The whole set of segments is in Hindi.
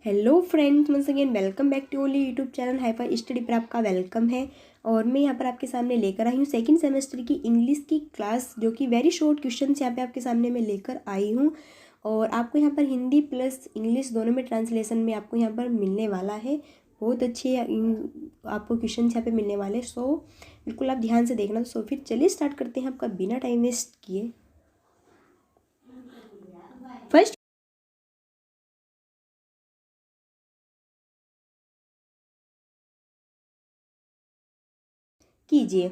Hello friends, once again welcome back to only YouTube channel hyper study पर आपका वेलकम है। और मैं यहाँ पर आपके सामने लेकर आई हूँ सेकंड सेमेस्टर की इंग्लिश की क्लास, जो कि वेरी शॉर्ट क्वेश्चंस यहाँ पे आपके सामने मैं लेकर आई हूँ। और आपको यहाँ पर हिंदी प्लस इंग्लिश दोनों में ट्रांसलेशन में आपको यहाँ पर मिलने वाला है। बहुत अच्छे आपको क्वेश्चन यहाँ पे मिलने वाले, सो बिल्कुल आप ध्यान से देखना। सो फिर चलिए स्टार्ट करते हैं आपका बिना टाइम वेस्ट किए। फर्स्ट कीजिए।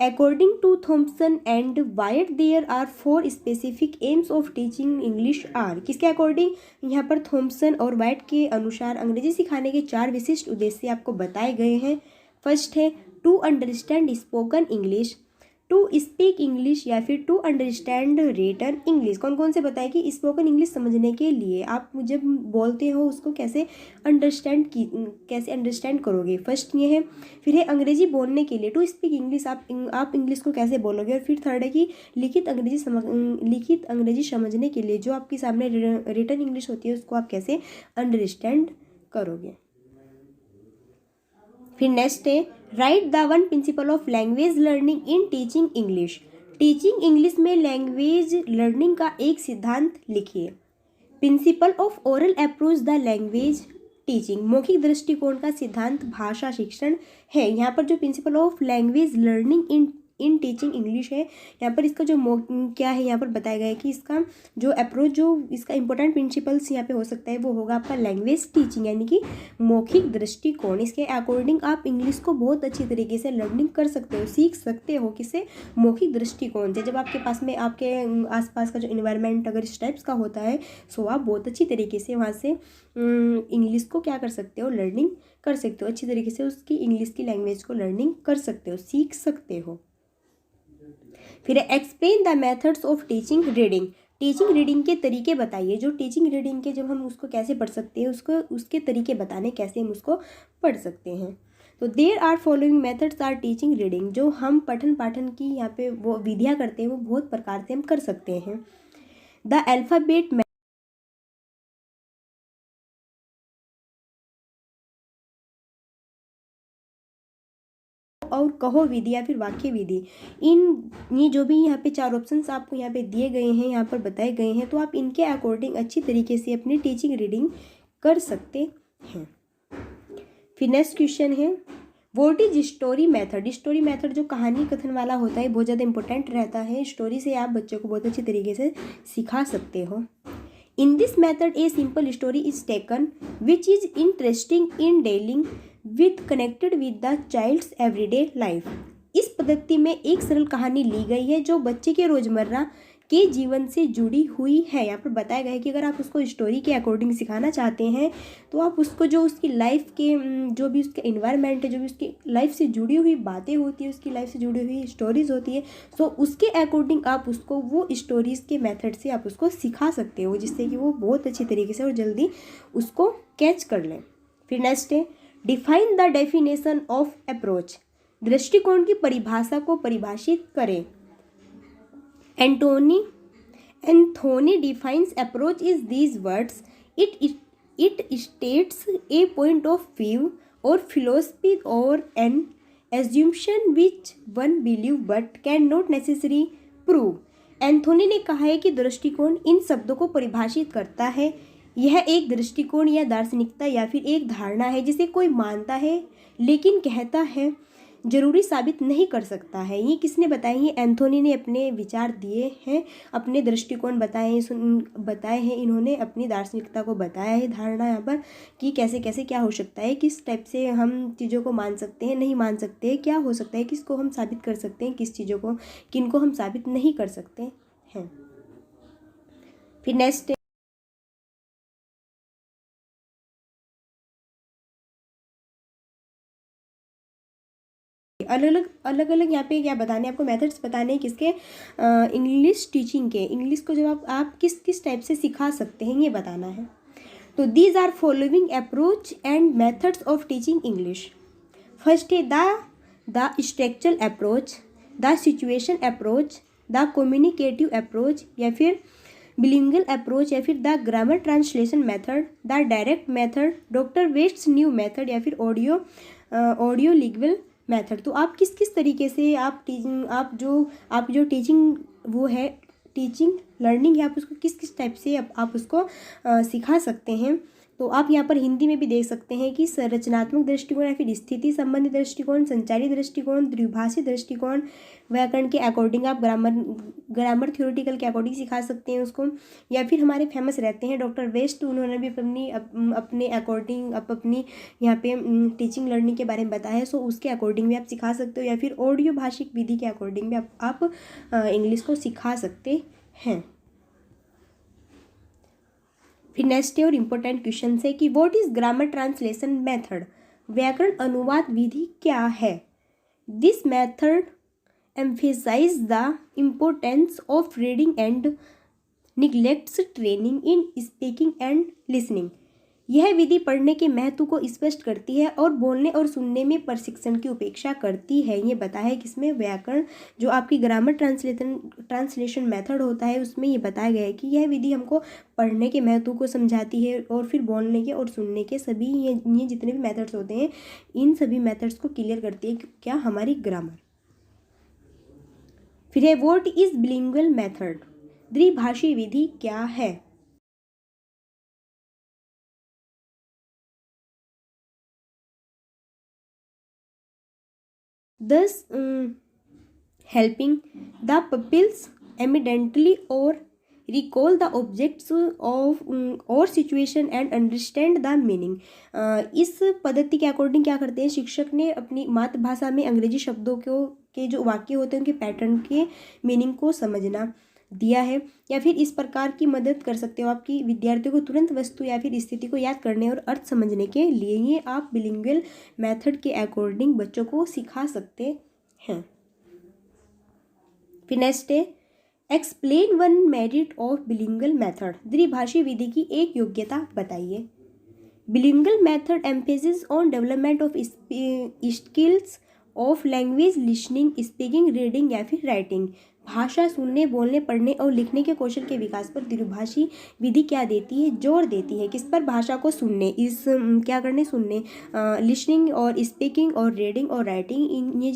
According to Thompson and Wyatt, there are 4 specific aims of teaching English are। किसके अकॉर्डिंग? यहाँ पर थॉम्सन और वाइट के अनुसार अंग्रेजी सिखाने के 4 विशिष्ट उद्देश्य आपको बताए गए हैं। फर्स्ट है to understand spoken English, to speak English या फिर टू अंडरस्टैंड रिटन इंग्लिश। कौन कौन से बताए कि स्पोकन इंग्लिश समझने के लिए आप जब बोलते हो उसको कैसे अंडरस्टैंड करोगे। फर्स्ट ये है। फिर है अंग्रेजी बोलने के लिए टू स्पीक इंग्लिश, आप इंग्लिश को कैसे बोलोगे। और फिर थर्ड है कि लिखित अंग्रेजी समझने के लिए जो आपके सामने रिटन इंग्लिश होती है उसको आप कैसे अंडरस्टैंड करोगे। फिर नेक्स्ट है right the one principle of language learning in teaching English. Teaching English में लैंग्वेज लर्निंग का एक सिद्धांत लिखिए। Principle of oral approach the language teaching, मौखिक दृष्टिकोण का सिद्धांत भाषा शिक्षण है। यहाँ पर जो principle of language learning in teaching English है, यहाँ पर इसका जो क्या है यहाँ पर बताया गया है कि इसका जो अप्रोच, जो इसका इंपॉर्टेंट प्रिंसिपल्स यहाँ पे हो सकता है वो होगा आपका लैंग्वेज टीचिंग, यानी कि मौखिक दृष्टिकोण। इसके अकॉर्डिंग आप इंग्लिश को बहुत अच्छी तरीके से लर्निंग कर सकते हो, सीख सकते हो। किससे? मौखिक दृष्टिकोण से। जब आपके पास में आपके आसपास का जो इन्वायरमेंट अगर इस टाइप्स का होता है, सो आप बहुत अच्छी तरीके से वहाँ से इंग्लिश को क्या कर सकते हो, लर्निंग कर सकते हो। अच्छी तरीके से उसकी इंग्लिश की लैंग्वेज को लर्निंग कर सकते हो, सीख सकते हो। फिर explain the methods of teaching reading, teaching reading के तरीके बताइए। जो टीचिंग रीडिंग के जब हम उसको कैसे पढ़ सकते हैं, उसके तरीके बताने कैसे हम उसको पढ़ सकते हैं। तो there are following methods are teaching reading, जो हम पठन पाठन की यहाँ पे वो विधियाँ करते हैं वो बहुत प्रकार से हम कर सकते हैं। द अल्फ़ाबेट और कहो विधि या फिर वाक्य विधि, ये जो भी यहाँ पे 4 ऑप्शंस आपको यहाँ पे दिए गए हैं, यहाँ पर बताए गए हैं, तो आप इनके अकॉर्डिंग अच्छी तरीके से अपनी टीचिंग रीडिंग कर सकते हैं। फिर नेक्स्ट क्वेश्चन है what is story method. Story method जो कहानी कथन वाला होता है बहुत ज़्यादा इंपॉर्टेंट रहता है। स्टोरी से आप बच्चों को बहुत अच्छी तरीके से सिखा सकते हो। In this method a simple story is taken which is interesting in dealing with connected with the child's everyday life. इस पद्धति में एक सरल कहानी ली गई है जो बच्चे के रोजमर्रा के जीवन से जुड़ी हुई है। यहाँ पर बताया गया है कि अगर आप उसको स्टोरी के अकॉर्डिंग सिखाना चाहते हैं तो आप उसको जो उसकी लाइफ के जो भी उसका इन्वायरमेंट है, जो भी उसकी लाइफ से जुड़ी हुई बातें होती है, उसकी लाइफ से जुड़ी हुई स्टोरीज होती है, सो उसके अकॉर्डिंग आप उसको वो स्टोरीज के मेथड से आप उसको सिखा सकते हो, जिससे कि वो बहुत अच्छी तरीके से और जल्दी उसको कैच कर लें। फिर नेक्स्ट है define the definition of approach, दृष्टिकोण की परिभाषा को परिभाषित करें। Anthony defines approach is these words, it states a point of view और फिलोसफी और an assumption which one believe but can not necessary prove. Anthony ने कहा है कि दृष्टिकोण इन शब्दों को परिभाषित करता है। यह एक दृष्टिकोण या दार्शनिकता या फिर एक धारणा है जिसे कोई मानता है लेकिन कहता है जरूरी साबित नहीं कर सकता है। ये किसने बताया? ये एंथोनी ने अपने विचार दिए हैं, अपने दृष्टिकोण बताए हैं इन्होंने, अपनी दार्शनिकता को बताया है, धारणा यहाँ पर कि कैसे कैसे क्या हो सकता है, किस टाइप से हम चीज़ों को मान सकते हैं, नहीं मान सकते, क्या हो सकता है, किसको हम साबित कर सकते हैं, किनको हम साबित नहीं कर सकते हैं। फिर नेक्स्ट अलग अलग यहाँ पे क्या बताने आपको मेथड्स बताने हैं किसके, इंग्लिश टीचिंग के। इंग्लिश को जब आप किस किस टाइप से सिखा सकते हैं ये बताना है। तो these are following approach and methods of teaching English. First है the structural approach, the situation approach, the communicative approach या फिर बिलिंगुअल अप्रोच या फिर the grammar translation method, the direct method, doctor West's new method या फिर ऑडियो लिंगुअल मेथड। तो आप किस किस तरीके से आप जो टीचिंग वो है, टीचिंग लर्निंग है, आप उसको किस किस टाइप से आप उसको सिखा सकते हैं। तो आप यहाँ पर हिंदी में भी देख सकते हैं कि संरचनात्मक दृष्टिकोण या फिर स्थिति संबंधी दृष्टिकोण, संचारी दृष्टिकोण, द्विभाषी दृष्टिकोण, व्याकरण के अकॉर्डिंग आप ग्रामर थ्योरेटिकल के अकॉर्डिंग सिखा सकते हैं उसको। या फिर हमारे फेमस रहते हैं डॉक्टर वेस्ट, उन्होंने भी अपने अकॉर्डिंग अपनी यहाँ पे टीचिंग लर्निंग के बारे में बताया है, सो उसके अकॉर्डिंग भी आप सिखा सकते हो, या फिर ऑडियो भाषिक विधि के अकॉर्डिंग भी आप इंग्लिश को सिखा सकते हैं। फिर नेक्स्ट और इम्पोर्टेंट क्वेश्चन है कि what is grammar translation method, व्याकरण अनुवाद विधि क्या है। This method emphasize the importance of reading and neglects training in speaking and listening. यह विधि पढ़ने के महत्व को स्पष्ट करती है और बोलने और सुनने में प्रशिक्षण की उपेक्षा करती है। ये बताया है किसमें, व्याकरण जो आपकी ग्रामर ट्रांसलेशन मेथड होता है उसमें ये बताया गया है कि यह विधि हमको पढ़ने के महत्व को समझाती है और फिर बोलने के और सुनने के सभी ये जितने भी मेथड्स होते हैं इन सभी मेथड्स को क्लियर करती है क्या, हमारी ग्रामर। फिर है व्हाट इज बिलिंगुअल मेथड, द्विभाषी विधि क्या है। Thus, helping the pupils immediately or recall the objects of or situation and understand the meaning। इस पद्धति के अकॉर्डिंग क्या करते हैं, शिक्षक ने अपनी मातृभाषा में अंग्रेजी शब्दों के जो वाक्य होते हैं उनके पैटर्न के मीनिंग को समझना दिया है। या फिर इस प्रकार की मदद कर सकते हो आपकी विद्यार्थियों को तुरंत वस्तु या फिर स्थिति को याद करने और अर्थ समझने के लिए। ये आप बिलिंगुअल मेथड के अकॉर्डिंग बच्चों को सिखा सकते हैं। फिर नेक्स्ट है explain one merit of bilingual method, द्विभाषी विधि की एक योग्यता बताइए। Bilingual method emphasis on development of skills of language, listening, speaking, reading या फिर राइटिंग। भाषा सुनने, बोलने, पढ़ने और लिखने के कौशल के विकास पर द्विभाषी विधि क्या देती है, जोर देती है। किस पर, भाषा को सुनने, क्या करने, सुनने, लिसनिंग और स्पीकिंग और रीडिंग और राइटिंग, ये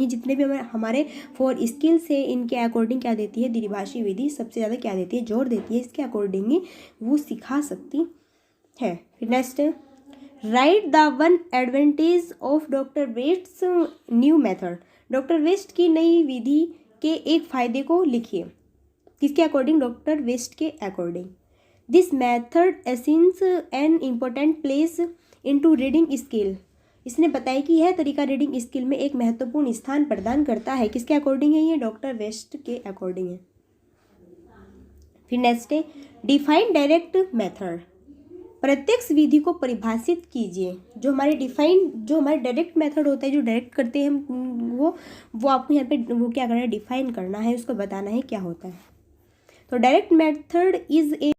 जितने भी हमारे 4 स्किल्स है इनके अकॉर्डिंग क्या देती है, द्विभाषी विधि सबसे ज़्यादा क्या देती है, जोर देती है। इसके अकॉर्डिंग ही वो सिखा सकती है। फिर next write the one advantage of doctor West's new method, doctor West की नई विधि के एक फायदे को लिखिए। किसके अकॉर्डिंग, डॉक्टर वेस्ट के according. This method assigns an important place into reading skill, इसने बताया कि यह तरीका रीडिंग स्किल में एक महत्वपूर्ण स्थान प्रदान करता है। किसके अकॉर्डिंग है, ये डॉक्टर वेस्ट के अकॉर्डिंग है। फिर नेक्स्ट है डिफाइन डायरेक्ट मेथड, प्रत्यक्ष विधि को परिभाषित कीजिए। जो हमारे डायरेक्ट मेथड होता है, जो डायरेक्ट करते हैं हम वो आपको यहाँ पे वो क्या करना है, डिफाइन करना है, उसको बताना है क्या होता है। तो direct method is a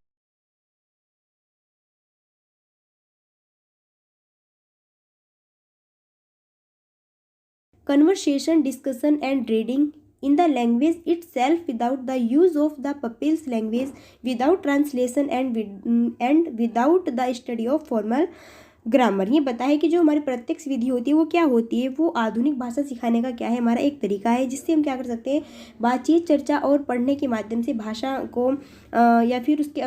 conversation, discussion and reading in the language itself without the use of the pupil's language, without translation and without the study of formal grammar. ये बताया है कि जो हमारी प्रत्यक्ष विधि होती है वो क्या होती है, वो आधुनिक भाषा सिखाने का क्या है, हमारा एक तरीका है जिससे हम क्या कर सकते हैं, बातचीत, चर्चा और पढ़ने के माध्यम से भाषा को या फिर उसके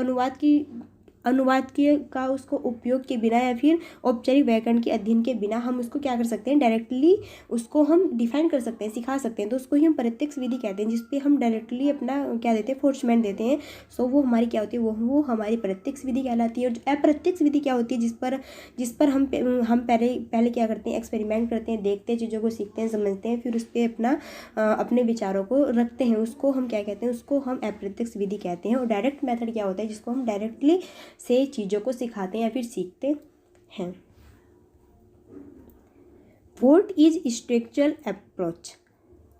अनुवाद का उसको उपयोग के बिना या फिर औपचारिक व्याकरण के अध्ययन के बिना हम उसको क्या कर सकते हैं, डायरेक्टली उसको हम डिफाइन कर सकते हैं, सिखा सकते हैं। तो उसको ही हम प्रत्यक्ष विधि कहते हैं, जिसपे हम डायरेक्टली अपना क्या देते हैं, फोर्समेंट देते हैं। सो वो हमारी क्या होती है, वो हमारी प्रत्यक्ष विधि कहलाती है। और अप्रत्यक्ष विधि क्या होती है, जिस पर हम पहले क्या करते हैं, एक्सपेरिमेंट करते हैं, देखते हैं, चीज़ों को सीखते हैं, समझते हैं, फिर उस पर अपने विचारों को रखते हैं, उसको हम क्या कहते हैं, उसको हम अप्रत्यक्ष विधि कहते हैं। और डायरेक्ट मेथड क्या होता है, जिसको हम डायरेक्टली से चीज़ों को सिखाते हैं या फिर सीखते हैं। What is structural approach,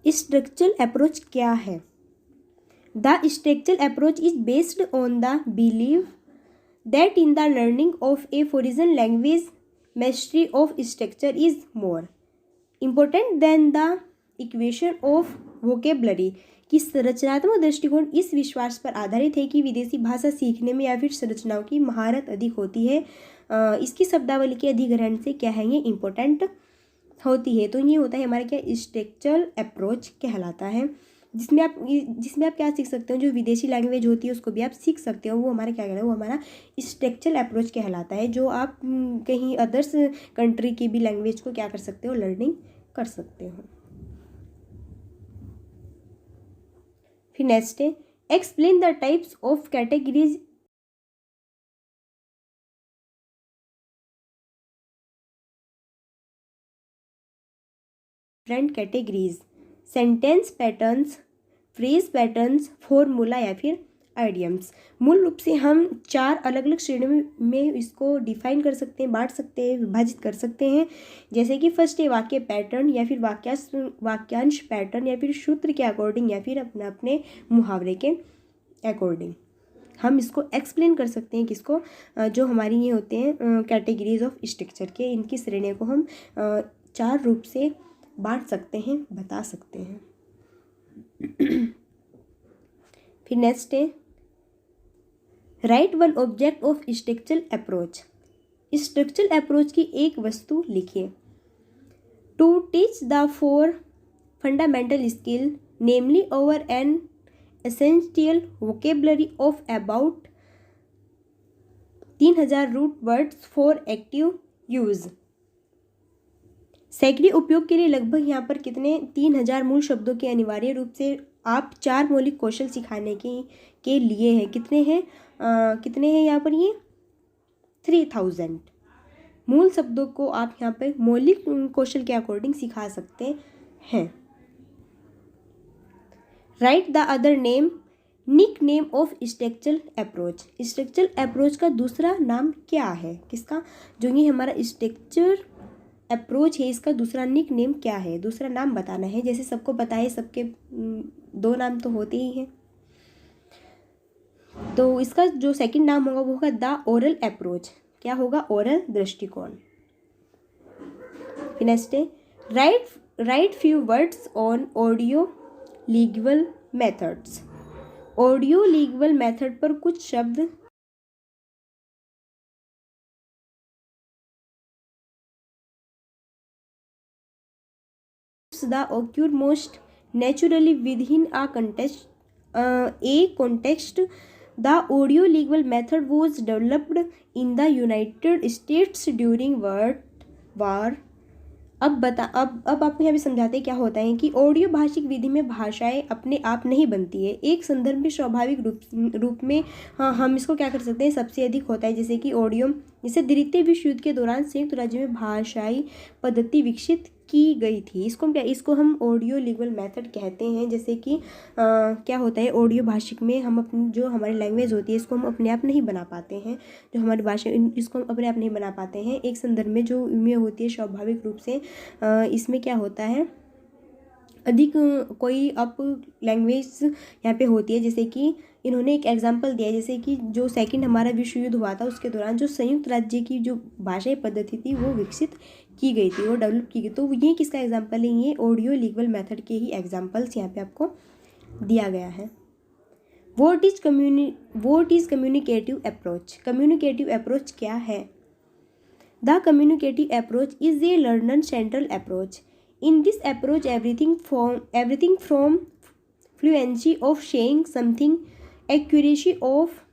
structural approach क्या है। The structural approach is based on the believe that in the learning of a foreign language mastery of structure is more important than the equation of vocabulary। कि रचनात्मक दृष्टिकोण इस विश्वास पर आधारित है कि विदेशी भाषा सीखने में या फिर संरचनाओं की महारत अधिक होती है। इसकी शब्दावली के अधिग्रहण से क्या है, ये इम्पोर्टेंट होती है। तो ये होता है हमारा क्या, स्ट्रक्चरल अप्रोच कहलाता है, जिसमें आप क्या सीख सकते हो, जो विदेशी लैंग्वेज होती है उसको भी आप सीख सकते हो। वो हमारा क्या कहलाता है, वो हमारा स्ट्रक्चरल अप्रोच कहलाता है, जो आप कहीं अदर्स कंट्री की भी लैंग्वेज को क्या कर सकते हो, लर्निंग कर सकते हो। फिर नेक्स्ट है, explain the types of categories different categories, sentence patterns, phrase patterns, formula या फिर आइडियम्स। मूल रूप से हम 4 अलग अलग श्रेणियों में इसको डिफाइन कर सकते हैं, बांट सकते हैं, विभाजित कर सकते हैं। जैसे कि फर्स्ट है वाक्य पैटर्न या फिर वाक्यांश पैटर्न या फिर सूत्र के अकॉर्डिंग या फिर अपने अपने मुहावरे के अकॉर्डिंग हम इसको एक्सप्लेन कर सकते हैं। किसको, जो हमारी ये होते हैं कैटेगरीज ऑफ स्ट्रक्चर के, इनकी श्रेणियों को हम 4 रूप से बांट सकते हैं, बता सकते हैं। फिर नेक्स्ट है, write one object of structural approach. Structural approach की एक वस्तु लिखिए। To teach the 4 fundamental skill, namely over an essential vocabulary of about 3000 root words for active use. सैकड़े उपयोग के लिए लगभग यहाँ पर कितने 3000 मूल शब्दों के अनिवार्य रूप से आप 4 मौलिक कौशल सिखाने के लिए हैं। कितने हैं यहाँ पर, ये 3000 मूल शब्दों को आप यहाँ पे मौलिक कौशल के अकॉर्डिंग सिखा सकते हैं। Write the other name, nick name of structural approach. Structural approach का दूसरा नाम क्या है, किसका, जो ये हमारा स्ट्रक्चर अप्रोच है, इसका दूसरा निक नेम क्या है, दूसरा नाम बताना है। जैसे सबको पता है, सबके 2 नाम तो होते ही हैं, तो इसका जो सेकंड नाम होगा वो होगा द ओरल अप्रोच। क्या होगा, ओरल दृष्टिकोण। नेक्स्ट है, right few words on audio legal methods. Audio legal method पर कुछ शब्द the occur most naturally within a context. The audio legal method was developed in the United States during World War। अब आपको यहाँ पे समझाते हैं क्या होता है कि ऑडियो भाषिक विधि में भाषाएं अपने आप नहीं बनती है, एक संदर्भ में स्वाभाविक रूप में हम इसको क्या कर सकते हैं, सबसे अधिक होता है। जैसे कि ऑडियो, जैसे द्वितीय विश्व युद्ध के दौरान संयुक्त राज्य में भाषाई पद्धति विकसित की गई थी, इसको हम ऑडियो लीगल मेथड कहते हैं। जैसे कि क्या होता है, ऑडियो भाषिक में हम अपनी जो हमारी लैंग्वेज होती है इसको हम अपने आप नहीं बना पाते हैं, जो हमारी भाषा इसको हम अपने आप नहीं बना पाते हैं, एक संदर्भ में जो में होती है स्वाभाविक रूप से। इसमें क्या होता है, अधिक कोई अप लैंग्वेज यहाँ पे होती है। जैसे कि इन्होंने एक एग्जांपल दिया है, जैसे कि जो सेकंड हमारा विश्व युद्ध हुआ था उसके दौरान जो संयुक्त राज्य की जो भाषाई पद्धति थी वो विकसित की गई थी, वो डेवलप की गई। तो ये किसका एग्जांपल है, ये ऑडियो लीगल मेथड के ही एग्जांपल्स यहाँ पे आपको दिया गया है। What is communicative approach. Communicative approach क्या है, the communicative approach is a learner central approach. In this approach, everything from fluency of saying something, accuracy of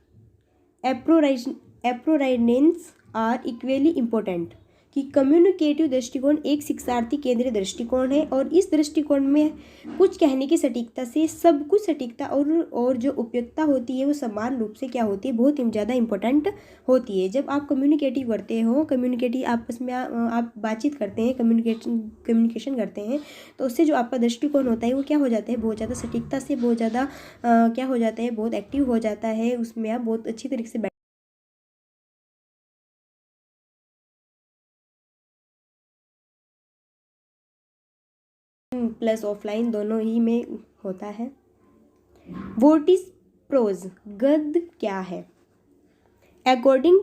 appropriateness are equally important। कि कम्युनिकेटिव दृष्टिकोण एक शिक्षार्थी केंद्रीय दृष्टिकोण है और इस दृष्टिकोण में कुछ कहने की सटीकता से सब कुछ सटीकता और जो उपयुक्तता होती है वो समान रूप से क्या होती है, बहुत ही ज़्यादा इंपॉर्टेंट होती है। जब आप कम्युनिकेटिव करते हो, कम्युनिकेटिव आपस में आप बातचीत करते हैं, कम्युनिकेशन करते हैं, तो उससे जो आपका दृष्टिकोण होता है वो क्या हो जाता है, बहुत ज़्यादा सटीकता से बहुत ज़्यादा क्या हो जाता है, बहुत एक्टिव हो जाता है, उसमें आप बहुत अच्छी तरीके से प्लस ऑफलाइन दोनों ही में होता है। व्हाट इज प्रोज, गद्य क्या है। According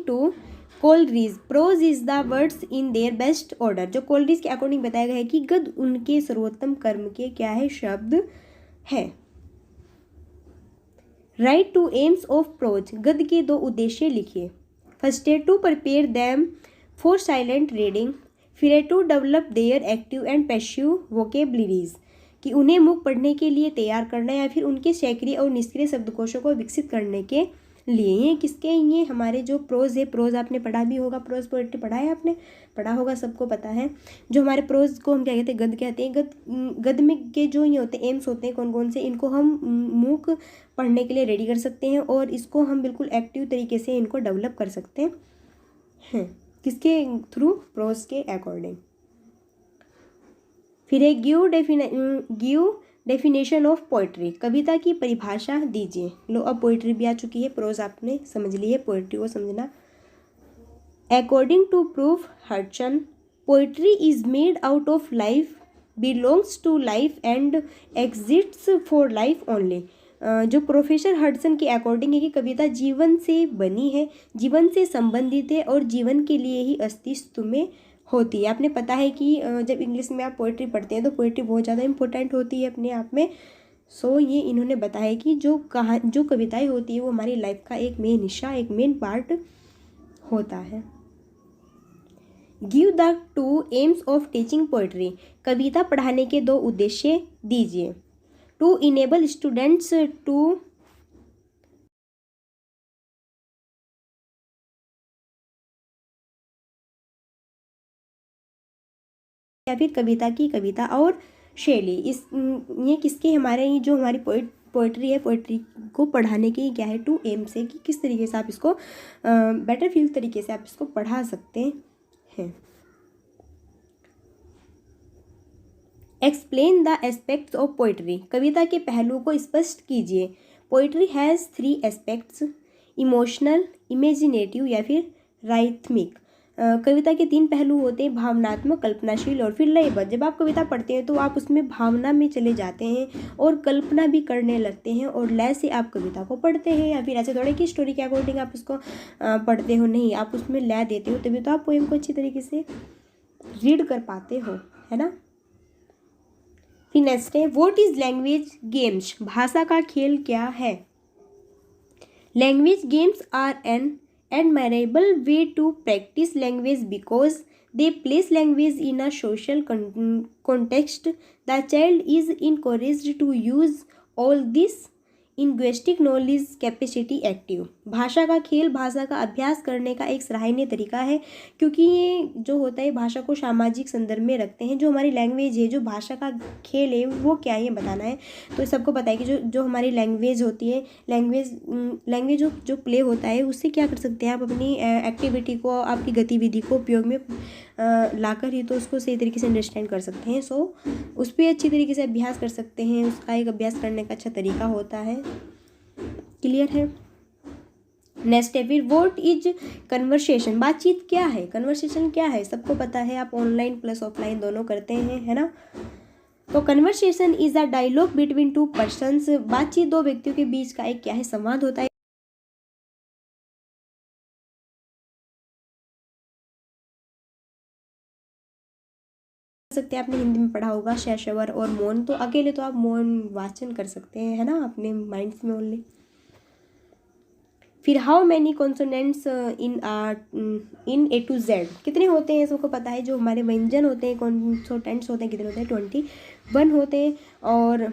to Coleridge, prose is the words in their best order. जो कोलरीज के अकॉर्डिंग बताया गया है कि गद्य उनके सर्वोत्तम कर्म के क्या है, शब्द है। Write two aims of prose, गद्य के 2 उद्देश्य लिखिए। फर्स्ट है to prepare them for silent reading, फिर है to develop their active and passive vocabularies, कि उन्हें मुख पढ़ने के लिए तैयार करना या फिर उनके सक्रिय और निष्क्रिय शब्दकोशों को विकसित करने के लिए। ये किसके, ये हमारे जो प्रोज है, प्रोज आपने पढ़ा भी होगा, प्रोज पोएट्री पढ़ा है आपने, पढ़ा होगा, सबको पता है। जो हमारे प्रोज को हम क्या कहते हैं, गद्य कहते हैं। गद्य में के जो ये होते हैं एम्स होते हैं कौन कौन से, इनको हम मुख पढ़ने के लिए रेडी कर सकते हैं और इसको हम बिल्कुल एक्टिव तरीके से इनको डेवलप कर सकते हैं। किसके थ्रू, प्रोज के अकॉर्डिंग। फिर है गिव डेफिनेशन ऑफ पोइट्री, कविता की परिभाषा दीजिए। लो अब पोइट्री भी आ चुकी है, प्रोज आपने समझ ली है, पोइट्री को समझना। According to prof Hudson, poetry is made out of life, belongs to life and exists for life only. जो प्रोफेसर हडसन के अकॉर्डिंग है कि कविता जीवन से बनी है, जीवन से संबंधित है और जीवन के लिए ही अस्तित्व में होती है। आपने पता है कि जब इंग्लिश में आप पोइट्री पढ़ते हैं तो पोइट्री बहुत ज़्यादा इंपॉर्टेंट होती है अपने आप में। सो ये इन्होंने बताया कि जो कविताएं होती है वो हमारी लाइफ का एक मेन हिस्सा, एक मेन पार्ट होता है। Give the 2 aims of teaching poetry, कविता पढ़ाने के 2 उद्देश्य दीजिए। टू इनेबल स्टूडेंट्स टू या फिर कविता की कविता और शैली, इस ये किसके, हमारे जो हमारी पोइट्री है, पोइट्री को पढ़ाने की क्या है, 2 एम्स है कि किस तरीके से आप इसको बेटर फील तरीके से आप इसको पढ़ा सकते हैं। Explain the aspects of poetry, कविता के पहलुओं को स्पष्ट कीजिए। Poetry has 3 aspects, emotional, imaginative या फिर राइथमिक। कविता के 3 पहलू होते हैं, भावनात्मक, कल्पनाशील और फिर लयबद्ध। जब आप कविता पढ़ते हैं तो आप उसमें भावना में चले जाते हैं और कल्पना भी करने लगते हैं और लय से आप कविता को पढ़ते हैं, या फिर ऐसे थोड़े कि स्टोरी के अकॉर्डिंग आप उसको पढ़ते हो, नहीं, आप उसमें लय देते हो, तभी तो आप पोएम को अच्छी तरीके से रीड कर पाते हो, है ना। फिर नेक्स्ट है व्हाट इज लैंग्वेज गेम्स, भाषा का खेल क्या है। Language games are an admirable way to practice language because they place language in a social context. The child is encouraged to use all this linguistic knowledge capacity active. भाषा का खेल भाषा का अभ्यास करने का एक सराहनीय तरीका है, क्योंकि ये जो होता है भाषा को सामाजिक संदर्भ में रखते हैं। जो हमारी लैंग्वेज है, जो भाषा का खेल है, वो क्या है ये बताना है। तो सबको पता है कि जो हमारी लैंग्वेज होती है, लैंग्वेज जो प्ले होता है, उससे क्या कर सकते हैं आप, अपनी एक्टिविटी को, आपकी गतिविधि को उपयोग में लाकर ही तो उसको सही तरीके से अंडरस्टैंड कर सकते हैं। सो उस पर अच्छी तरीके से अभ्यास कर सकते हैं, उसका एक अभ्यास करने का अच्छा तरीका होता है। क्लियर है। नेक्स्ट है फिर व्हाट इज कन्वर्सेशन, बातचीत क्या है, कन्वर्सेशन क्या है, सबको पता है, आप ऑनलाइन प्लस ऑफलाइन दोनों करते हैं, है ना। तो conversation is a dialogue between 2 persons, बातचीत 2 व्यक्तियों के बीच का एक क्या है, संवाद होता है। सकते हैं, आपने हिंदी में पढ़ा होगा शैशवर और मौन, तो अकेले तो आप मौन वाचन कर सकते हैं, है ना, अपने माइंड्स में ओनली। फिर how many consonants in A to Z, कितने होते हैं, सबको पता है। जो हमारे व्यंजन होते हैं, कॉन्सोनेंट्स होते हैं, कितने होते हैं, 21 होते हैं। और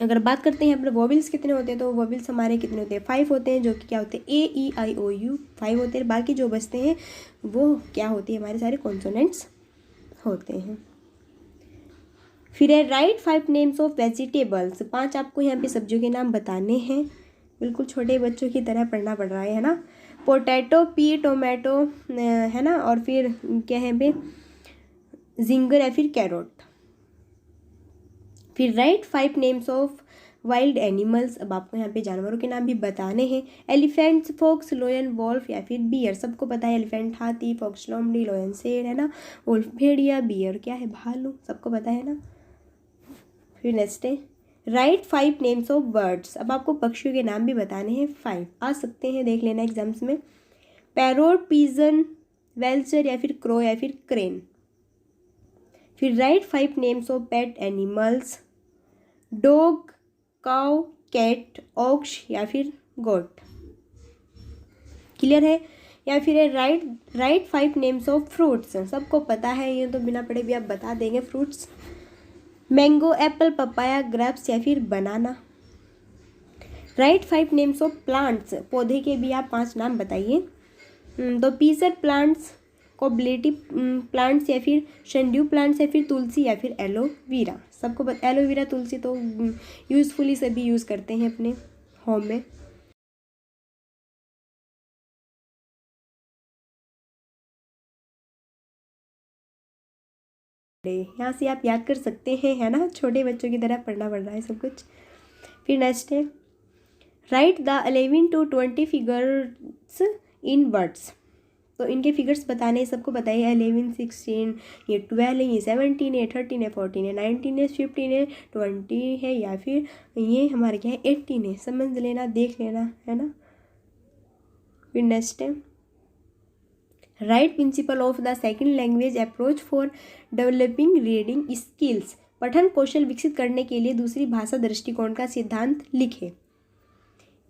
अगर बात करते हैं अपने वोवेल्स कितने होते हैं, तो वोवेल्स हमारे कितने होते हैं, 5 होते हैं, जो कि क्या होते हैं, A E I O U 5 होते हैं। बाकी जो बचते हैं वो क्या होती है, हमारे सारे कॉन्सोनेंट्स होते हैं। फिर है राइट 5 नेम्स ऑफ वेजिटेबल्स, 5 आपको यहाँ पे सब्जियों के नाम बताने हैं, बिल्कुल छोटे बच्चों की तरह पढ़ना पड़ रहा है ना। पोटैटो, पी, टोमेटो, है ना, और फिर क्या है बे, जिंगर या फिर कैरोट। फिर write 5 names of wild animals, अब आपको यहाँ पे जानवरों के नाम भी बताने हैं। एलिफेंट्स, फॉक्स, लोयन, वॉल्फ या फिर बियर, सबको पता है, एलिफेंट हाथी, फॉक्स लोमड़ी, लोयन शेर, है ना, वॉल्फ भेड़िया, बियर क्या है, भालू, सबको पता है ना। फिर नेक्स्ट है राइट 5 नेम्स ऑफ बर्ड्स, अब आपको पक्षियों के नाम भी बताने हैं, 5 आ सकते हैं, देख लेना एग्जाम्स में। पैरोट, पिजन, वेल्चर या फिर क्रो या फिर क्रेन। फिर write 5 names of pet animals, dog, cow, cat, ox या फिर गोट। क्लियर है। या फिर है राइट 5 नेम्स ऑफ फ्रूट्स, सबको पता है ये तो बिना पढ़े भी आप बता देंगे। Fruits mango, Apple, papaya, grapes या फिर बनाना। राइट 5 नेम्स ऑफ प्लांट्स, पौधे के भी आप 5 नाम बताइए। तो पीसर प्लांट्स, कोबलेटिव प्लांट्स या फिर शंड्यू प्लांट्स या फिर तुलसी या फिर एलोवीरा। सबको एलोवेरा, तुलसी तो यूजफुली सभी यूज़ करते हैं अपने होम में। यहाँ से आप याद कर सकते हैं, है ना, छोटे बच्चों की तरह पढ़ना पड़ रहा है सब कुछ। फिर नेक्स्ट है right the 11 to 20 figures in words. तो इनके फिगर्स बताने हैं, सबको बताइए। 11, 16, ये 12 है, ये 17 है, 13 है, 14 है, 19 है, 15 है, 20 है या फिर ये हमारे क्या है 18 है। समझ लेना, देख लेना, है ना। फिर नेक्स्ट है right principle of the second language approach for developing reading skills. पठन कौशल विकसित करने के लिए दूसरी भाषा दृष्टिकोण का सिद्धांत लिखे।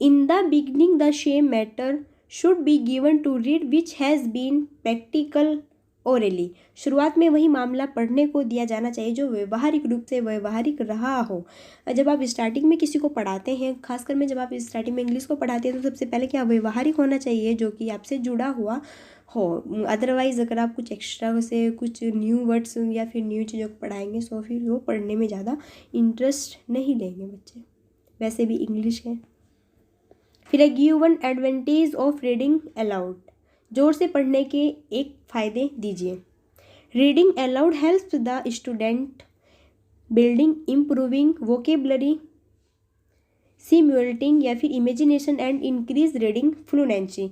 In the beginning the same matter should be given to read which has been practical orally. शुरुआत में वही मामला पढ़ने को दिया जाना चाहिए जो व्यवहारिक रूप से व्यवहारिक रहा हो। जब आप स्टार्टिंग में किसी को पढ़ाते हैं, खासकर में जब आप स्टार्टिंग में इंग्लिश को पढ़ाते हैं, तो सबसे पहले क्या व्यवहारिक होना चाहिए, जो कि आपसे जुड़ा हुआ हो। अदरवाइज अगर आप कुछ एक्स्ट्रा से कुछ न्यू वर्ड्स या फिर न्यू चीज़ों को पढ़ाएंगे तो फिर वो पढ़ने में ज़्यादा इंटरेस्ट नहीं लेंगे बच्चे। वैसे भी इंग्लिश है। फिर है give one advantage of reading aloud. जोर से पढ़ने के एक फ़ायदे दीजिए। Reading aloud helps the student building improving vocabulary, simulating या फिर imagination and increase reading fluency.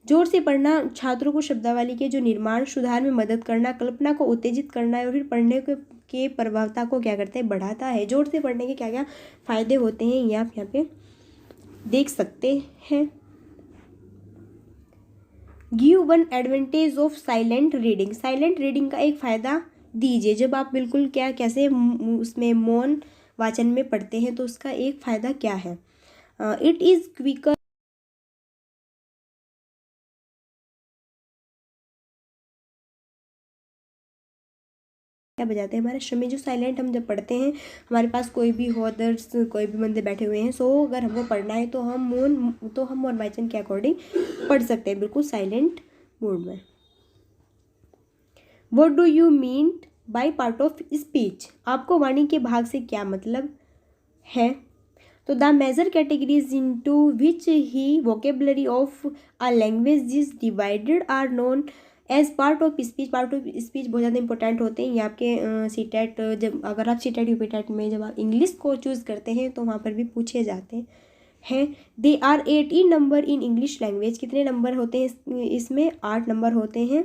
जोर से पढ़ना छात्रों को शब्दावली के जो निर्माण सुधार में मदद करना, कल्पना को उत्तेजित करना और फिर पढ़ने के प्रभावता को क्या करता है, बढ़ाता है। जोर से पढ़ने के क्या क्या फ़ायदे होते हैं ये आप यहाँ पे देख सकते हैं। Give one advantage of silent reading. Silent reading का एक फ़ायदा दीजिए। जब आप बिल्कुल क्या कैसे उसमें मौन वाचन में पढ़ते हैं तो उसका एक फ़ायदा क्या है। इट इज़ क्विकर, क्या बजाते हैं हमारे शमी। जो साइलेंट हम जब पढ़ते हैं, हमारे पास कोई भी हो, अदर्स कोई भी बंदे बैठे हुए हैं, सो अगर हमको पढ़ना है तो हम मौन वाचन के अकॉर्डिंग पढ़ सकते हैं, बिल्कुल साइलेंट मोड में। What do you mean by part of speech. आपको वाणी के भाग से क्या मतलब है। तो the major categories into which the vocabulary of a language is divided are known as part of speech. Part of speech बहुत ज़्यादा इंपॉर्टेंट होते हैं। ये आपके सीटेट, जब अगर आप सीटेट यूपीटेट में जब आप इंग्लिश को चूज़ करते हैं तो वहाँ पर भी पूछे जाते हैं। They are 18 number in English language. कितने नंबर होते हैं इसमें, 8 नंबर होते हैं।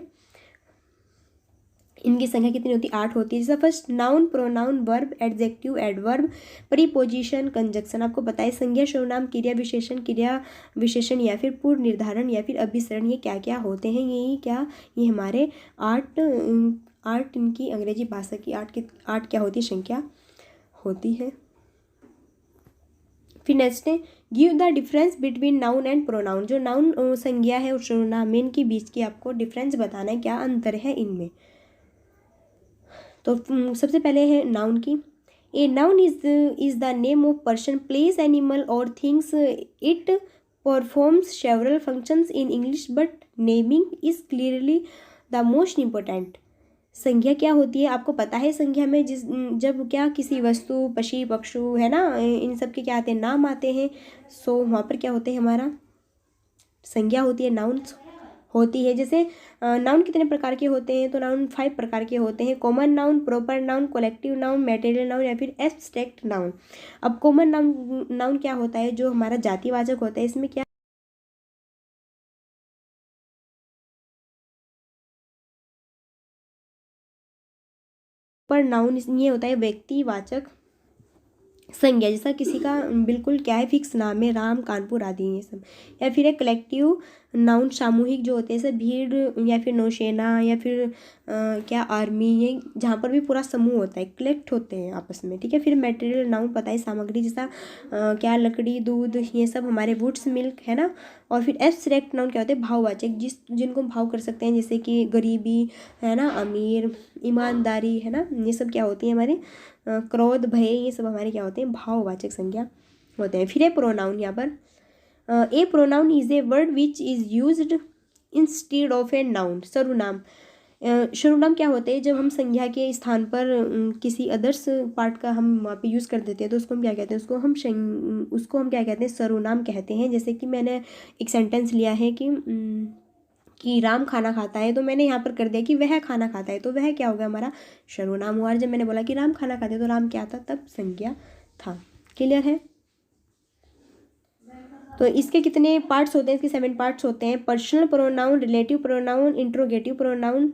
इनकी संख्या कितनी होती है, 8 होती है। जैसा first noun, pronoun, verb, adjective, adverb, preposition, conjunction. आपको बताए संज्ञा, सर्वनाम, क्रिया विशेषण या फिर पूर्व निर्धारण या फिर अभिसरण, ये क्या क्या होते हैं। ये हमारे 8 इनकी अंग्रेजी भाषा की 8 क्या होती है, संख्या होती है। फिर नेक्स्ट है give the difference between noun and pronoun. जो नाउन संज्ञा है और सर्वनाम में इनके बीच की आपको डिफरेंस बताना है, क्या अंतर है इनमें। तो सबसे पहले है नाउन की। A noun is the name of person, place, animal और things. It performs several functions in English but naming is clearly the most important. संज्ञा क्या होती है, आपको पता है। संज्ञा में जब क्या किसी वस्तु, पक्षी, पक्षु, है ना, इन सब के क्या आते हैं, नाम आते हैं। सो वहाँ पर क्या होते हैं, हमारा संज्ञा होती है, नाउन्स होती है। जैसे नाउन कितने प्रकार के होते हैं, तो नाउन 5 प्रकार के होते हैं। Common noun, proper noun, collective noun, material noun या फिर एब्स्ट्रैक्ट नाउन। अब कॉमन नाउन क्या होता है, जो हमारा जातिवाचक होता है। इसमें क्या पर नाउन ये होता है व्यक्तिवाचक संज्ञा, जैसा किसी का बिल्कुल क्या है फिक्स नाम है, राम, कानपुर आदि ये सब। या फिर एक कलेक्टिव नाउन, सामूहिक जो होते हैं, जैसे भीड़ या फिर नौसेना या फिर क्या आर्मी, ये जहाँ पर भी पूरा समूह होता है, कलेक्ट होते हैं आपस में, ठीक है। फिर मटेरियल नाउन पता है, सामग्री, जैसा क्या लकड़ी, दूध, ये सब हमारे वुड्स, मिल्क, है ना। और फिर एब्स्ट्रैक्ट नाउन क्या होते हैं, भाववाचक, जिनको हम भाव कर सकते हैं, जैसे कि गरीबी, है ना, अमीर, ईमानदारी, है ना, ये सब क्या होती है हमारे क्रोध, भय, ये सब हमारे क्या होते हैं, भाववाचक संज्ञा होते हैं। फिर है प्रोनाउन, यहाँ पर a pronoun is a word which is used instead of a noun. सर्वनाम, सर्वनाम क्या होते हैं, जब हम संज्ञा के स्थान पर किसी अदर्स पार्ट का हम वहाँ पे यूज़ कर देते हैं तो उसको हम क्या कहते हैं, उसको हम क्या कहते हैं, सर्वनाम कहते हैं। जैसे कि मैंने एक सेंटेंस लिया है कि राम खाना खाता है, तो मैंने यहाँ पर कर दिया कि वह खाना खाता है, तो वह क्या होगा, हमारा सर्वनाम हुआ। और जब मैंने बोला कि राम खाना खाते, तो राम क्या था, तब संज्ञा था। क्लियर है। तो इसके कितने पार्ट्स होते हैं, इसके 7 पार्ट्स होते हैं। Personal pronoun, relative pronoun, interrogative pronoun,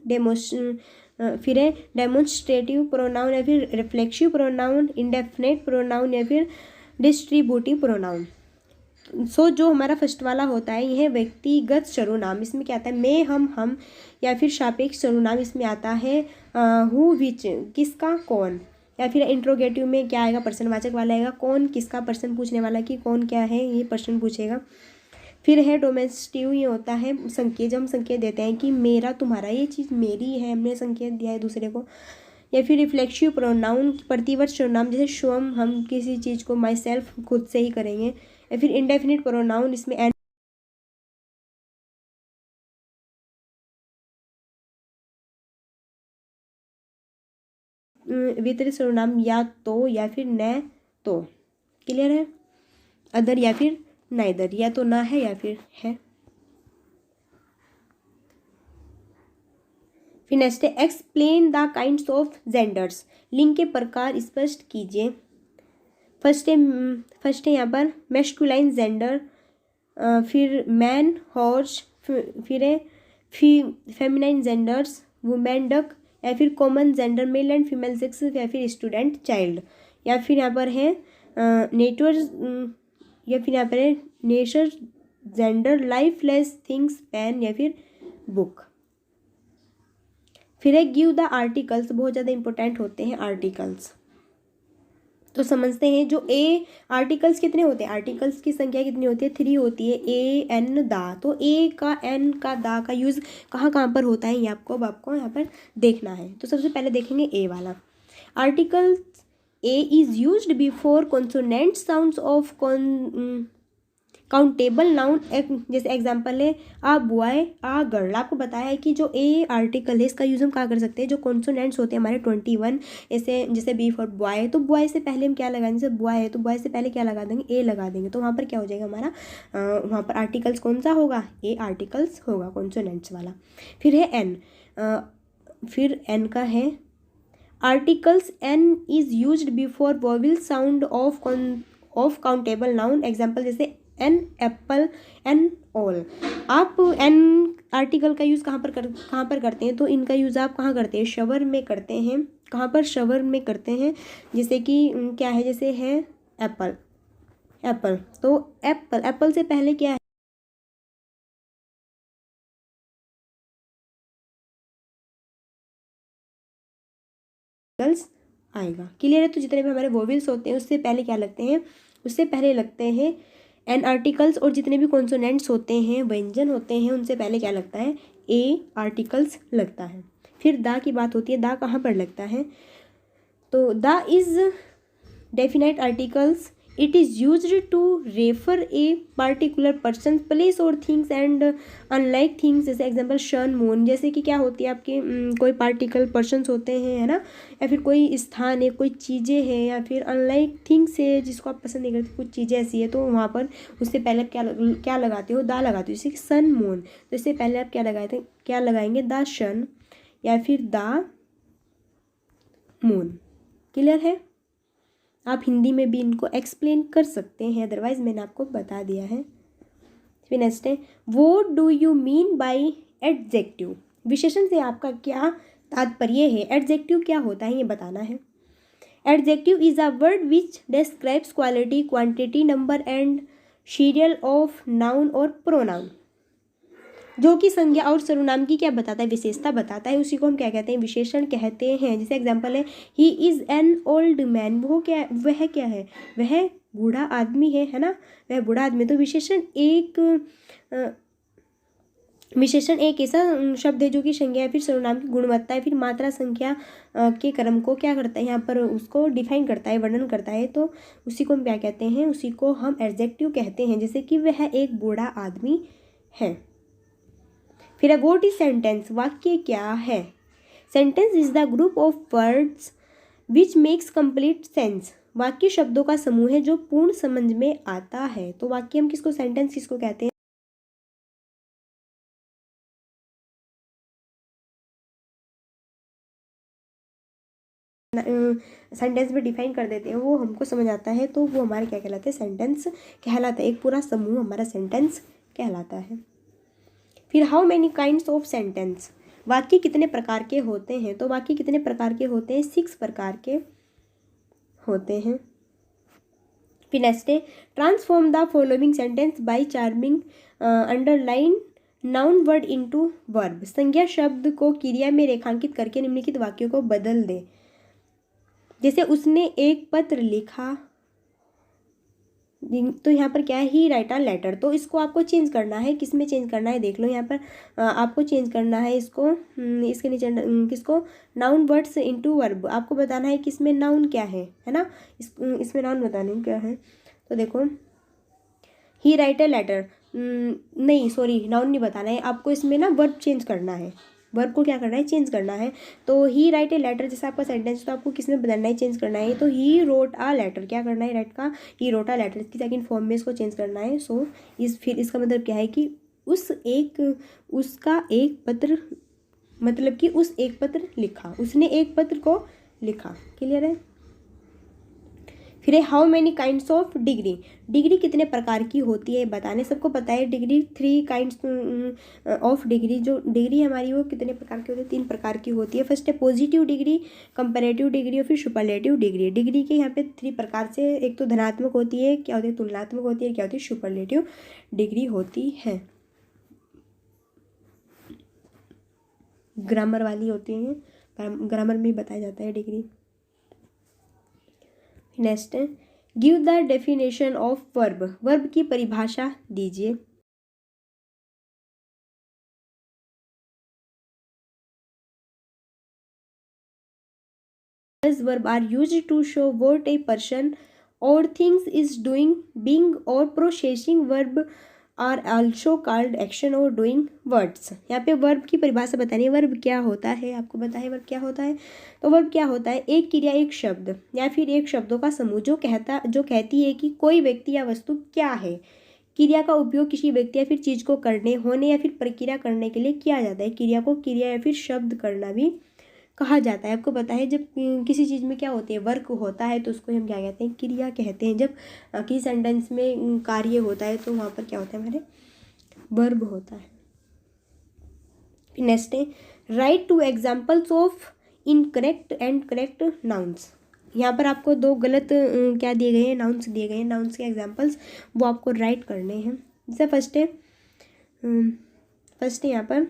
फिर है डेमोन्स्ट्रेटिव प्रोनाउन, या फिर रिफ्लेक्सिव प्रोनाउन, इंडेफिनेट प्रोनाउन, या फिर डिस्ट्रीब्यूटिव प्रोनाउन। जो हमारा फर्स्ट वाला होता है, यह व्यक्तिगत सर्वनाम, इसमें क्या आता है, मैं, हम, या फिर सापेक्ष सर्वनाम इसमें आता है, हु, विच, किसका, कौन। या फिर इंट्रोगेटिव में क्या आएगा, प्रश्नवाचक वाला आएगा, कौन किसका, प्रश्न पूछने वाला कि कौन क्या है, ये प्रश्न पूछेगा। फिर है डोमेस्टिव, ये होता है संकेत, जब हम संकेत देते हैं कि मेरा, तुम्हारा, ये चीज़ मेरी है, हमने संकेत दिया है दूसरे को। या फिर रिफ्लेक्सिव प्रोनाउन, प्रतिवर्त सर्वनाम, जैसे स्वयं, हम किसी चीज़ को माई सेल्फ, खुद से ही करेंगे। या फिर इंडेफिनिट प्रोनाउन, इसमें वितरित सर्वनाम, या तो, या फिर न तो। क्लियर है। अदर या फिर नाइदर, या तो ना है या फिर है। फिर नेक्स्ट है explain the kinds of genders, लिंग के प्रकार स्पष्ट कीजिए। फर्स्ट है यहाँ पर मैस्कुलाइन जेंडर, फिर मैन, हॉर्स, फिर है फेमिनाइन जेंडर्स, वुमेन, डक, या फिर common gender, male and female sex, या फिर स्टूडेंट, चाइल्ड। या फिर यहाँ पर है नेटवर्क, या फिर यहाँ पर है nature gender, lifeless things, pen, या फिर बुक। फिर है गिव द आर्टिकल्स, बहुत ज़्यादा इंपॉर्टेंट होते हैं आर्टिकल्स। तो समझते हैं, जो ए आर्टिकल्स कितने होते हैं, आर्टिकल्स की संख्या कितनी होती है, 3 होती है, ए, एन, दा। तो ए का, एन का, दा का यूज़ कहाँ कहाँ पर होता है, ये आपको यहाँ पर देखना है। तो सबसे पहले देखेंगे ए वाला articles. A is used before consonant sounds of countable noun, जैसे एग्जांपल है आ बॉय, आ गर्ल। आपको बताया है कि जो ए आर्टिकल है, इसका यूज़ हम कहाँ कर सकते हैं, जो कॉन्सोनेंट्स होते हैं हमारे 21, ऐसे जैसे बी फॉर बॉय, तो बॉय से पहले हम क्या लगाएंगे, जैसे बॉय है तो बॉय से पहले क्या लगा देंगे, ए लगा देंगे। तो वहाँ पर क्या हो जाएगा हमारा, वहाँ पर आर्टिकल्स कौन सा होगा, ए आर्टिकल्स होगा, कॉन्सोनेंट्स वाला। फिर है एन, फिर एन का है articles, an is used before vowel sound of countable noun, example जैसे एन एप्पल, एन ऑल। आप एन आर्टिकल का यूज़ कहाँ पर करते हैं, तो इनका यूज़ आप कहाँ करते हैं, शवर में करते हैं। कहाँ पर, शवर में करते हैं। जैसे कि क्या है, जैसे है एप्पल, एप्पल, तो एप्पल, एप्पल से पहले क्या है, आएगा। क्लियर है। तो जितने भी हमारे वोवेल्स होते हैं उससे पहले क्या लगते हैं, उससे पहले लगते हैं एन आर्टिकल्स। और जितने भी कॉन्सोनेंट्स होते हैं, व्यंजन होते हैं, उनसे पहले क्या लगता है, ए आर्टिकल्स लगता है। फिर दा की बात होती है, दा कहाँ पर लगता है, तो the is definite articles, it is used to refer a particular person, place और थिंग्स एंड अनलाइक थिंग्स, जैसे एग्जांपल सन, मून। जैसे कि क्या होती है आपके कोई पार्टिकल पर्सन्स होते हैं, है ना, या फिर कोई स्थान है, कोई चीज़ें हैं, या फिर अनलाइक थिंग्स है जिसको आप पसंद नहीं करते, कुछ चीज़ें ऐसी है, तो वहाँ पर उससे पहले आप क्या लगाते हो, दा लगाते हो। जैसे कि सन, मून, तो इससे पहले आप क्या लगाएंगे, द सन या फिर द मून। क्लियर है। आप हिंदी में भी इनको एक्सप्लेन कर सकते हैं, अदरवाइज मैंने आपको बता दिया है। फिर नेक्स्ट है what do you mean bye adjective, विशेषण से आपका क्या तात्पर्य है। एडजेक्टिव क्या होता है ये बताना है। Adjective is a word which describes quality, quantity, number and serial of noun और प्रोनाउन, जो कि संज्ञा और सर्वनाम की क्या बताता है, विशेषता बताता है, उसी को हम क्या कहते हैं, विशेषण कहते हैं। जैसे एग्जांपल है he is an old man, वह क्या है, वह बूढ़ा आदमी है ना, वह बूढ़ा आदमी। तो विशेषण एक ऐसा शब्द है जो कि संज्ञा है, फिर सर्वनाम की गुणवत्ता है, फिर मात्रा, संख्या के क्रम को क्या करता है, यहाँ पर उसको डिफाइन करता है, वर्णन करता है। तो उसी को हम क्या कहते हैं, उसी को हम एडजेक्टिव कहते हैं। जैसे कि वह एक बूढ़ा आदमी है। फिर व्हाट इज सेंटेंस, वाक्य क्या है। Sentence is the group of words which makes complete sense, वाक्य शब्दों का समूह है जो पूर्ण समझ में आता है। तो वाक्य हम किसको, सेंटेंस किसको कहते हैं। सेंटेंस में डिफाइन कर देते हैं, वो हमको समझ आता है, तो वो हमारे क्या कहलाते हैं, सेंटेंस कहलाता है। एक पूरा समूह हमारा सेंटेंस कहलाता है। फिर how many kinds of sentence, वाक्य कितने प्रकार के होते हैं। तो वाक्य कितने प्रकार के होते हैं, 6 प्रकार के होते हैं। फिर नेक्स्ट है transform the following sentence by charming underline noun word into verb, संज्ञा शब्द को क्रिया में रेखांकित करके निम्नलिखित वाक्यों को बदल दे। जैसे उसने एक पत्र लिखा, तो यहाँ पर क्या है, ही राइट अ लेटर, तो इसको आपको चेंज करना है, किस में चेंज करना है देख लो। यहाँ पर आपको चेंज करना है इसको, इसके नीचे किसको, नाउन वर्ड्स इनटू वर्ब, आपको बताना है कि इसमें नाउन क्या है ना, इसमें नाउन बताने क्या है। तो देखो ही राइट अ लेटर, नहीं सॉरी नाउन नहीं बताना है आपको, इसमें ना वर्ब चेंज करना है, वर्ब को क्या करना है, चेंज करना है। तो ही राइट ए लेटर, जैसे आपका सेंटेंस, तो आपको किस में बदलना है, चेंज करना है। तो ही रोट अ लेटर, क्या करना है, राइट का ही रोट अ लेटर, इसकी सेकंड फॉर्म में इसको चेंज करना है। सो फिर इसका मतलब क्या है कि उसका एक पत्र, मतलब कि उस एक पत्र लिखा, उसने एक पत्र को लिखा। क्लियर है। फिर है how many kinds of degree, degree कितने प्रकार की होती है बताने, सबको पता है डिग्री 3 काइंड्स ऑफ डिग्री, जो डिग्री हमारी वो कितने प्रकार की होती है, 3 प्रकार की होती है। फर्स्ट है पॉजिटिव डिग्री, कंपैरेटिव डिग्री और फिर सुपरलेटिव डिग्री। डिग्री के यहाँ पे 3 प्रकार से, एक तो धनात्मक होती है, क्या होती है, तुलनात्मक होती है, क्या होती है, सुपरलेटिव डिग्री होती है, ग्रामर वाली होती है, ग्रामर में बताया जाता है डिग्री। नेक्स्ट है give the definition of verb, verb की परिभाषा दीजिए। Verb are used to show what a person और थिंग्स इज डूइंग, बीइंग और processing. Verb are also called action और डूइंग वर्ड्स। यहाँ पे वर्ब की परिभाषा बतानी है, वर्ब क्या होता है, आपको पता है वर्ब क्या होता है। तो वर्ब क्या होता है, एक क्रिया, एक शब्द या फिर एक शब्दों का समूह जो कहती है कि कोई व्यक्ति या वस्तु क्या है। क्रिया का उपयोग किसी व्यक्ति या फिर चीज को करने, होने या फिर प्रक्रिया करने के लिए किया जाता है। क्रिया को क्रिया या फिर शब्द करना भी कहा जाता है। आपको पता है जब किसी चीज़ में क्या होती है, वर्क होता है, तो उसको हम क्या कहते हैं, क्रिया कहते हैं। जब किसी सेंटेंस में कार्य होता है तो वहाँ पर क्या होता है, हमारे वर्ब होता है। नेक्स्ट है right 2 examples of incorrect and correct nouns. यहाँ पर आपको 2 गलत क्या दिए गए हैं, नाउन्स दिए गए हैं, नाउन्स के एग्जाम्पल्स वो आपको राइट करने हैं। जैसे फर्स्ट है यहाँ पर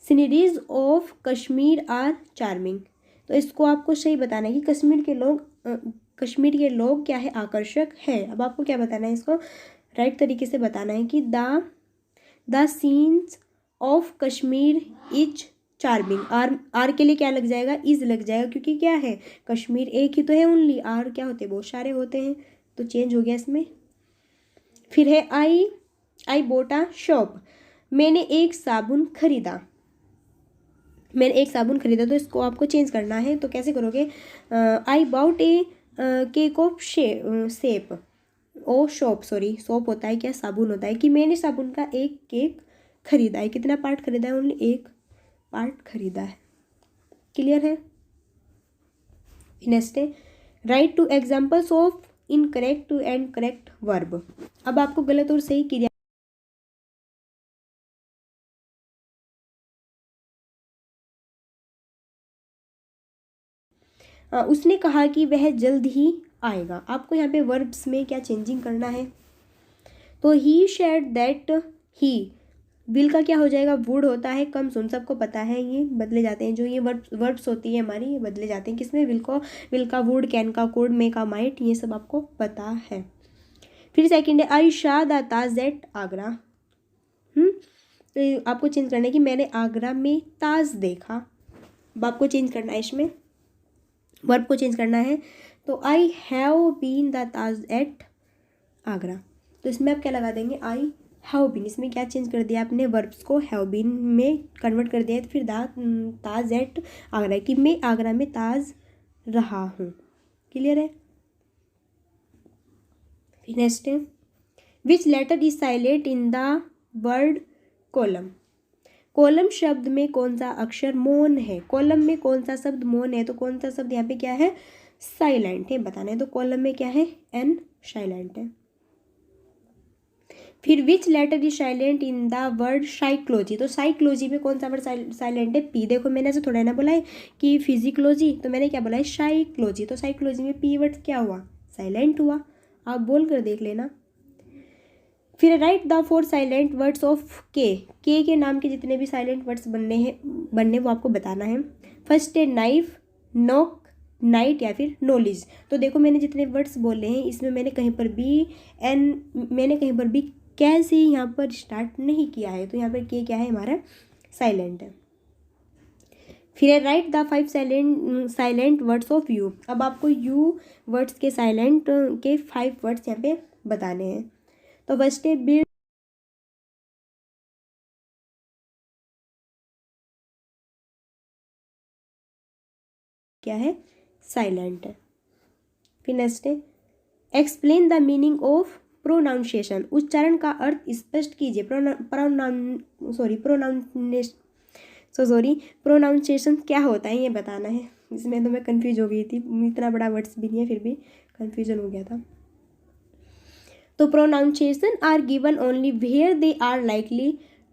sceneries of Kashmir are charming. तो इसको आपको सही बताना है कि कश्मीर के लोग क्या है, आकर्षक है। अब आपको क्या बताना है, इसको राइट तरीके से बताना है कि the scenes of Kashmir is charming. Are के लिए क्या लग जाएगा, इज लग जाएगा, क्योंकि क्या है, कश्मीर एक ही तो है, ओनली आर क्या होते हैं, बहुत सारे होते हैं, तो चेंज हो गया इसमें। फिर है आई बोट अ शॉप, मैंने एक साबुन खरीदा, तो इसको आपको चेंज करना है। तो कैसे करोगे, I bought a cake of shape, oh shop, sorry shop होता है क्या, साबुन होता है, कि मैंने साबुन का एक केक खरीदा है। कितना पार्ट खरीदा है, ओनली एक पार्ट खरीदा है। क्लियर है। नेक्स्ट है right 2 examples of incorrect and correct verb. अब आपको गलत और सही क्रिया उसने कहा कि वह जल्द ही आएगा। आपको यहाँ पे वर्ब्स में क्या चेंजिंग करना है, तो ही शेड दैट, ही विल का क्या हो जाएगा, वुड होता है, कम सुन सबको पता है, ये बदले जाते हैं। जो ये वर्ब्स होती है हमारी, ये बदले जाते हैं किसमें, विल का वुड, कैन का कुड, मे का माइट, ये सब आपको पता है। फिर सेकंड है I saw the Taj at Agra. तो आपको चेंज करना है कि मैंने आगरा में ताज देखा। अब आपको चेंज करना है, इसमें वर्ब को चेंज करना है। तो I have been the Taj at Agra, तो इसमें आप क्या लगा देंगे, आई हैव बीन। इसमें क्या चेंज कर दिया आपने, वर्ब्स को हैव बीन में कन्वर्ट कर दिया है। तो फिर ताज एट आगरा, कि मैं आगरा में ताज रहा हूँ। क्लियर है। फिर नेक्स्ट है which letter is silent in the word column. Column शब्द में कौन सा अक्षर मौन है, कॉलम में कौन सा शब्द मौन है, तो कौन सा शब्द यहाँ पे क्या है, साइलेंट है, बताना है। तो कॉलम में क्या है, एन साइलेंट है। फिर which letter is silent in the word psychology. तो साइकोलॉजी में कौन सा वर्ड साइलेंट है, पी। देखो मैंने ऐसे थोड़ा ना बोला है कि फिजिकोलॉजी, तो मैंने क्या बोला है, साइकोलॉजी। तो साइकोलॉजी में पी वर्ड क्या हुआ, साइलेंट हुआ। आप बोल कर देख लेना। फिर right the 4 silent words of के नाम के जितने भी साइलेंट वर्ड्स बनने वो आपको बताना है। फर्स्ट है नाइफ, नॉक, नाइट या फिर नॉलेज। तो देखो मैंने जितने वर्ड्स बोले हैं इसमें मैंने कहीं पर भी कैसे यहाँ पर स्टार्ट नहीं किया है, तो यहाँ पर के क्या है हमारा, साइलेंट है। फिर right the 5 silent words of you. अब आपको यू वर्ड्स के साइलेंट के 5 वर्ड्स यहाँ पे बताने हैं। तो फर्स्ट है बिल्ड, क्या है, साइलेंट है। फिर नेक्स्ट है explain the meaning of pronunciation. उच्चारण का अर्थ स्पष्ट कीजिए। प्रोनाउंसिएशन क्या होता है ये बताना है। इसमें तो मैं कंफ्यूज हो गई थी, इतना बड़ा वर्ड्स भी नहीं है फिर भी कंफ्यूजन हो गया था। तो pronunciation are given only where they are likely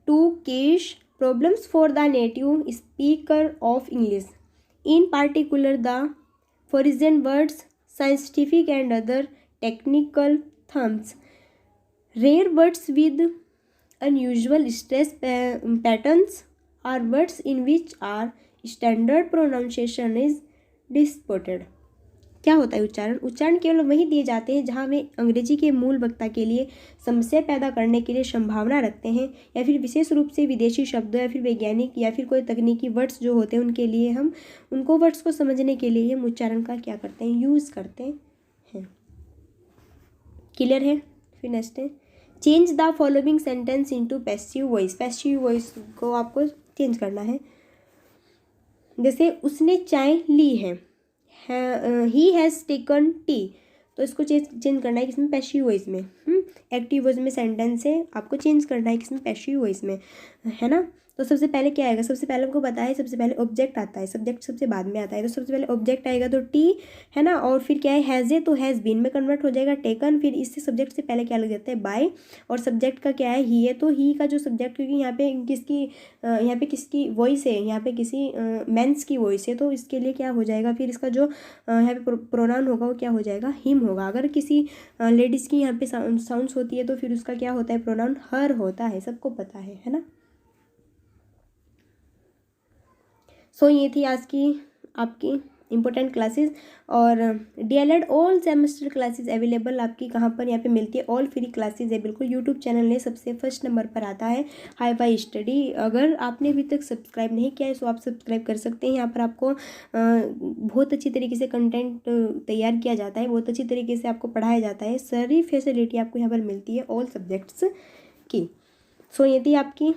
to cause problems for the native speaker of English. In particular, the foreign words, scientific and other technical terms. Rare words with unusual stress patterns are words in which our standard pronunciation is disputed. क्या होता है उच्चारण, उच्चारण केवल वही दिए जाते हैं जहाँ वे अंग्रेजी के मूल वक्ता के लिए समस्या पैदा करने के लिए संभावना रखते हैं, या फिर विशेष रूप से विदेशी शब्दों या फिर वैज्ञानिक या फिर कोई तकनीकी वर्ड्स जो होते हैं उनके लिए हम उनको वर्ड्स को समझने के लिए हम उच्चारण का क्या करते हैं, यूज़ करते हैं। क्लियर है। फिर नेक्स्ट है change the following sentence into passive voice. Passive voice को आपको चेंज करना है। जैसे उसने चाय ली है, ही हैज़ टेकन टी, तो इसको चेंज करना है किसमें, पैसिव वॉइस में। एक्टिव वॉइस में सेंटेंस है, आपको चेंज करना है किसमें, पैसिव वॉइस में, है ना। तो सबसे पहले क्या आएगा, सबसे पहले हमको पता है सबसे पहले ऑब्जेक्ट आता है, सब्जेक्ट सबसे बाद में आता है। तो सबसे पहले ऑब्जेक्ट आएगा तो टी, है ना। और फिर क्या है, हैज़ है तो हैज़ बीन में कन्वर्ट हो जाएगा टेकन। फिर इससे सब्जेक्ट से पहले क्या लग जाता है, बाय। और सब्जेक्ट का क्या है, ही है, तो ही का जो सब्जेक्ट, क्योंकि यहाँ पे किसकी वॉइस है, यहाँ पे किसी मेंस की वॉइस है, तो इसके लिए क्या हो जाएगा, फिर इसका जो यहाँ पे प्रोनाउन होगा वो क्या हो जाएगा, हिम होगा। अगर किसी लेडीज़ की यहाँ पे साउंड्स होती है तो फिर उसका क्या होता है, प्रोनाउन हर होता है, सबको पता है ना। सो ये थी आज की आपकी इम्पोर्टेंट क्लासेस। और DLED all semester classes available आपकी कहाँ पर, यहाँ पे मिलती है, ऑल फ्री क्लासेस है बिल्कुल। यूट्यूब चैनल ने सबसे फर्स्ट नंबर पर आता है हाई फाई स्टडी। अगर आपने अभी तक सब्सक्राइब नहीं किया है तो आप सब्सक्राइब कर सकते हैं। यहाँ पर आपको बहुत अच्छी तरीके से कंटेंट तैयार किया जाता है, बहुत अच्छी तरीके से आपको पढ़ाया जाता है, सारी फैसिलिटी आपको यहाँ पर मिलती है ऑल सब्जेक्ट्स की। सो ये थी आपकी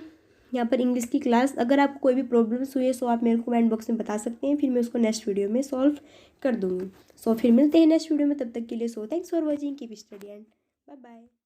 यहाँ पर इंग्लिश की क्लास। अगर आपको कोई भी प्रॉब्लम्स हुई है सो आप मेरे को कमेंट बॉक्स में बता सकते हैं, फिर मैं उसको नेक्स्ट वीडियो में सॉल्व कर दूँगी। सो फिर मिलते हैं नेक्स्ट वीडियो में, तब तक के लिए so thanks for watching, keep study and bye bye.